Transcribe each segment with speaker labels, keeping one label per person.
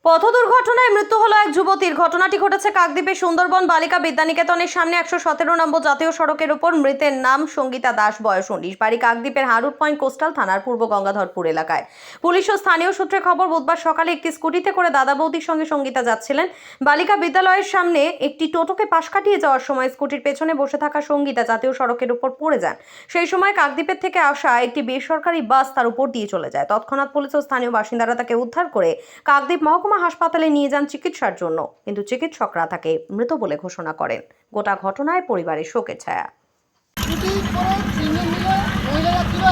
Speaker 1: পথ দুর্ঘটনায় মৃত্যু হলো এক যুবতীর। ঘটনাটি ঘটেছে কাকদ্বীপের সুন্দরবন বালিকা বিদ্যানিকেতনের সামনে 117 নম্বর জাতীয় সড়কের উপর। মৃতের নাম সঙ্গীতা দাস, বয়স 19, বাড়ি কাকদ্বীপের হারুট পয়েন্ট কোস্টাল থানার পূর্ব গঙ্গাধরপুর এলাকায়। পুলিশ ও স্থানীয় সূত্রে খবর, বুধবার সকালে একটি স্কুটিতে করে দাদা বৌদির সঙ্গে সঙ্গীতা যাচ্ছিলেন। বালিকা বিদ্যালয়ের সামনে একটি টোটোকে পাশ কাটিয়ে যাওয়ার সময় স্কুটির পেছনে বসে থাকা সঙ্গীতা জাতীয় সড়কের উপর পড়ে যান। সেই সময় কাকদ্বীপের থেকে আসা একটি বেসরকারি বাস তার উপর দিয়ে চলে যায়। তৎক্ষণাৎ পুলিশ ও স্থানীয় বাসিন্দারা তাকে উদ্ধার করে কাকদ্বীপ মহকুমা হাসপাতালে নিয়ে যান চিকিৎসার জন্য, কিন্তু চিকিৎসকরা তাকে মৃত বলে ঘোষণা করেন। গোটা ঘটনায় পরিবারের শোকের ছায়া।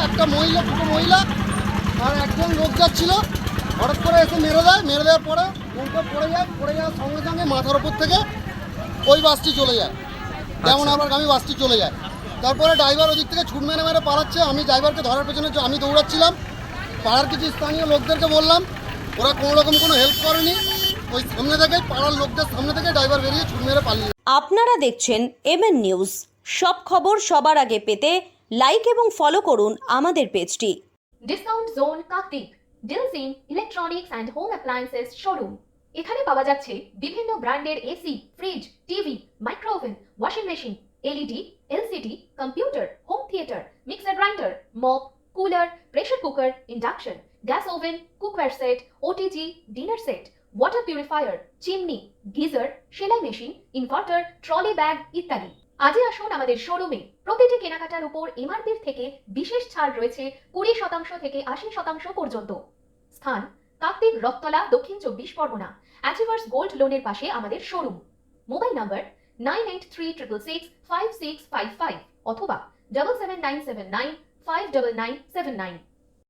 Speaker 2: একটা মহিলা, দুটো মহিলা আর একজন লোক যাচ্ছিল, হঠাৎ করে এসে মেরে দেওয়ার পরে উল্টো পড়ে যাওয়ার সঙ্গে সঙ্গে মাথার ওপর থেকে ওই বাসটি চলে যায়, যেমন আবার বাসটি চলে যায়। তারপরে ড্রাইভার ওদিক থেকে ছুট মেরে পালাচ্ছে। আমি ড্রাইভারকে ধরার পেছনে আমি দৌড়াচ্ছিলাম। পাড়ার কিছু স্থানীয় লোকদেরকে বললাম, ওরা কোনো রকম কোনো হেল্প করেনি। ওই সামনে থেকে পাড়ার লোকদের সামনে থেকে ড্রাইভার বেরিয়ে ছুট মেরে পালিয়ে।
Speaker 1: আপনারা দেখছেন এমএন নিউজ। সব খবর সবার আগে পেতে লাইক এবং ফলো করুন আমাদের পেজটি।
Speaker 3: ডিসকাউন্ট জোন কাকদ্বীপ, ডিলসিন electronics and home appliances showroom. এখানে পাওয়া যাচ্ছে বিভিন্ন ব্র্যান্ডের AC, fridge, TV, micro oven, washing machine, LED, LCD, computer, home theatre, mixer grinder, mop, cooler, pressure cooker, induction, gas oven, cookware set, OTG, dinner set, water purifier, chimney, geyser, সেলাই machine, inverter, trolley bag ইত্যাদি। আজই আসুন আমাদের শোরুমে। প্রতিটি কেনাকাটার উপর এমআরপির থেকে বিশেষ ছাড় রয়েছে 20% থেকে 80% পর্যন্ত। স্থান কাকদ্বীপ রথতলা, দক্ষিণ 24 পরগনা। অ্যাচিভার্স গোল্ড লোনের পাশে আমাদের শোরুম। মোবাইল নাম্বার 9836665655 অথবা 77979 59979।